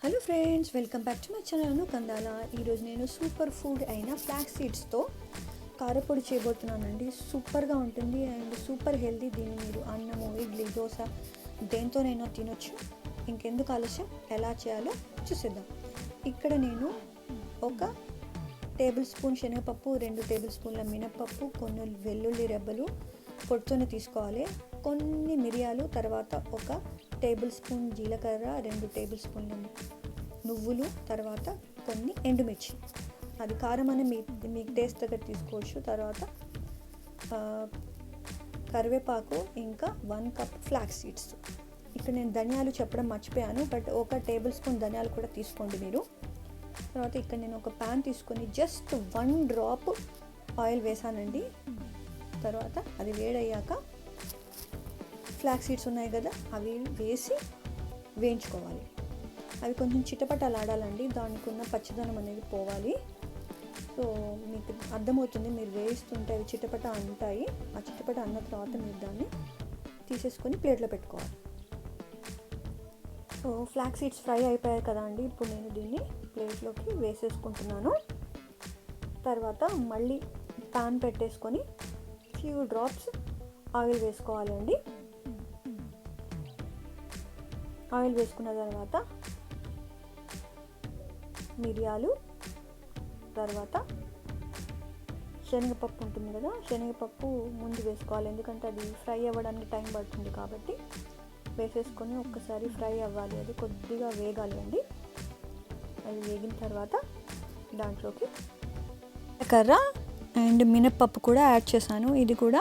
Hello friends, welcome back to my channel Kandala. ఈరోజు నేను super food అయిన ఫ్లాక్స్ సీడ్స్తో కారపొడి చేయబోతున్నానండి. సూపర్గా ఉంటుంది అండ్ సూపర్ హెల్తీ. దీన్ని మీరు అన్నము, ఇడ్లీ, దోశ దేంతోనైనా తినొచ్చు. ఇంకెందుకు ఆలస్యం, ఎలా చేయాలో చూసేద్దాం. ఇక్కడ నేను ఒక టేబుల్ స్పూన్ శనగపప్పు, 2 టేబుల్ స్పూన్ల మినపప్పు, కొన్ని వెల్లుల్లి రెబ్బలు పొట్టుతోనే తీసుకోవాలి, కొన్ని మిరియాలు, తర్వాత ఒక టేబుల్ స్పూన్ జీలకర్ర, 2 టేబుల్ స్పూన్ల నువ్వులు, తర్వాత కొన్ని ఎండుమిర్చి. అది కారం అని మీకు టేస్ట్ దగ్గర తీసుకోవచ్చు. తర్వాత కరివేపాకు, ఇంకా 1 కప్ ఫ్లాక్స్ సీడ్స్. ఇక్కడ నేను ధనియాలు చెప్పడం మర్చిపోయాను, బట్ ఒక టేబుల్ స్పూన్ ధనియాలు కూడా తీసుకోండి మీరు. తర్వాత ఇక్కడ నేను ఒక ప్యాన్ తీసుకొని జస్ట్ 1 డ్రాప్ ఆయిల్ వేసానండి. తర్వాత అది వేడయ్యాక ఫ్లాక్స్ సీడ్స్ ఉన్నాయి కదా, అవి వేసి వేయించుకోవాలి. అవి కొంచెం చిటపటలాడాలండి, దానికి ఉన్న పచ్చదనం అనేది పోవాలి. సో మీకు అర్థమవుతుంది, మీరు వేయిస్తుంటే అవి చిటపట అంటాయి. ఆ చిటపట అన్న తర్వాత మీరు దాన్ని తీసేసుకొని ప్లేట్లో పెట్టుకోవాలి. సో ఫ్లాక్స్ సీడ్స్ ఫ్రై అయిపోయాయి కదా అండి, ఇప్పుడు నేను దీన్ని ప్లేట్లోకి వేసేసుకుంటున్నాను. తర్వాత మళ్ళీ ప్యాన్ పెట్టేసుకొని ఫ్యూ డ్రాప్స్ ఆయిల్ వేసుకోవాలండి. ఆయిల్ వేసుకున్న తర్వాత మిరియాలు, తర్వాత శనగపప్పు ఉంటుంది కదా, శనగపప్పు ముందు వేసుకోవాలి, ఎందుకంటే అది ఫ్రై అవ్వడానికి టైం పడుతుంది కాబట్టి వేసేసుకొని ఒక్కసారి ఫ్రై అవ్వాలి. అది కొద్దిగా వేగాలి అండి. అది వేగిన తర్వాత దాంట్లోకి కర్ర అండ్ మినప్పప్పు కూడా యాడ్ చేశాను. ఇది కూడా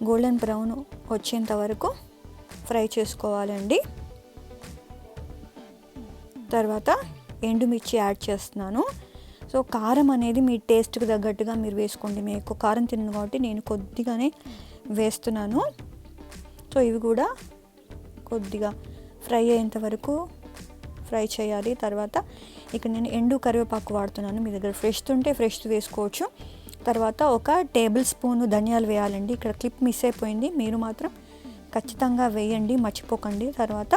గోల్డెన్ బ్రౌన్ వచ్చేంత వరకు ఫ్రై చేసుకోవాలండి. తర్వాత ఎండుమిర్చి యాడ్ చేస్తున్నాను. సో కారం అనేది మీ టేస్ట్కి తగ్గట్టుగా మీరు వేసుకోండి. మేము ఎక్కువ కారం తిన్నాను కాబట్టి నేను కొద్దిగానే వేస్తున్నాను. సో ఇవి కూడా కొద్దిగా ఫ్రై అయ్యేంత వరకు ఫ్రై చేయాలి. తర్వాత ఇక్కడ నేను ఎండు కరివేపాకు వాడుతున్నాను. మీ దగ్గర ఫ్రెష్ ఉంటే ఫ్రెష్ వేసుకోవచ్చు. తర్వాత ఒక టేబుల్ స్పూన్ ధనియాలు వేయాలండి. ఇక్కడ క్లిప్ మిస్ అయిపోయింది, మీరు మాత్రం ఖచ్చితంగా వేయండి, మర్చిపోకండి. తర్వాత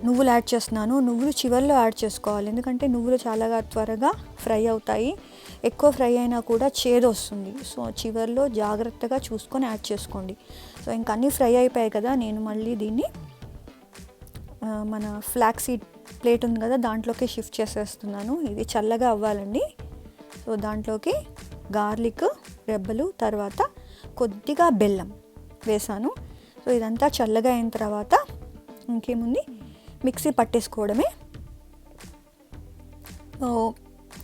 నువ్వులు యాడ్ చేస్తున్నాను. నువ్వులు చివరిలో యాడ్ చేసుకోవాలి, ఎందుకంటే నువ్వులు చాలా త్వరగా ఫ్రై అవుతాయి. ఎక్కువ ఫ్రై అయినా కూడా చేదు వస్తుంది. సో చివరిలో జాగ్రత్తగా చూసుకొని యాడ్ చేసుకోండి. సో ఇంకా అన్నీ ఫ్రై అయిపోయాయి కదా, నేను మళ్ళీ దీన్ని మన ఫ్లాక్స్ సీడ్ ప్లేట్ ఉంది కదా, దాంట్లోకి షిఫ్ట్ చేసేస్తున్నాను. ఇది చల్లగా అవ్వాలండి. సో దాంట్లోకి గార్లిక్ రెబ్బలు, తర్వాత కొద్దిగా బెల్లం వేసాను. సో ఇదంతా చల్లగా అయిన తర్వాత ఇంకేముంది, మిక్సీ పట్టేసుకోవడమే.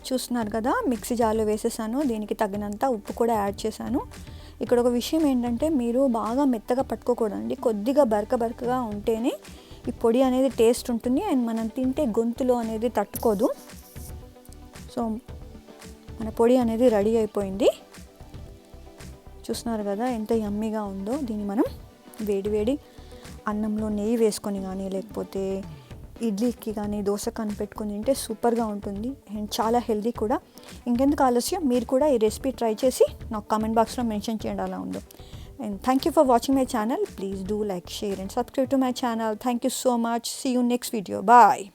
చూస్తున్నారు కదా, మిక్సీ జార్లో వేసేసాను. దీనికి తగినంత ఉప్పు కూడా యాడ్ చేశాను. ఇక్కడ ఒక విషయం ఏంటంటే, మీరు బాగా మెత్తగా పట్టుకోకూడదండి, కొద్దిగా బరకగా ఉంటేనే ఈ పొడి అనేది టేస్ట్ ఉంటుంది అండ్ మనం తింటే గొంతులో అనేది తట్టుకోదు. సో మన పొడి అనేది రెడీ అయిపోయింది. చూస్తున్నారు కదా ఎంత యమ్మీగా ఉందో. దీన్ని మనం వేడి అన్నంలో నెయ్యి వేసుకొని కానీ, లేకపోతే ఇడ్లీకి కానీ, దోశ కానీ పెట్టుకొని తింటే సూపర్గా ఉంటుంది అండ్ చాలా హెల్దీ కూడా. ఇంకెందుకు ఆలస్యం, మీరు కూడా ఈ రెసిపీ ట్రై చేసి నాకు కామెంట్ బాక్స్లో మెన్షన్ చేయండి అలా ఉందో. And thank you for watching my channel. Please do like, share and subscribe to my channel. Thank you so much. See you next video. Bye.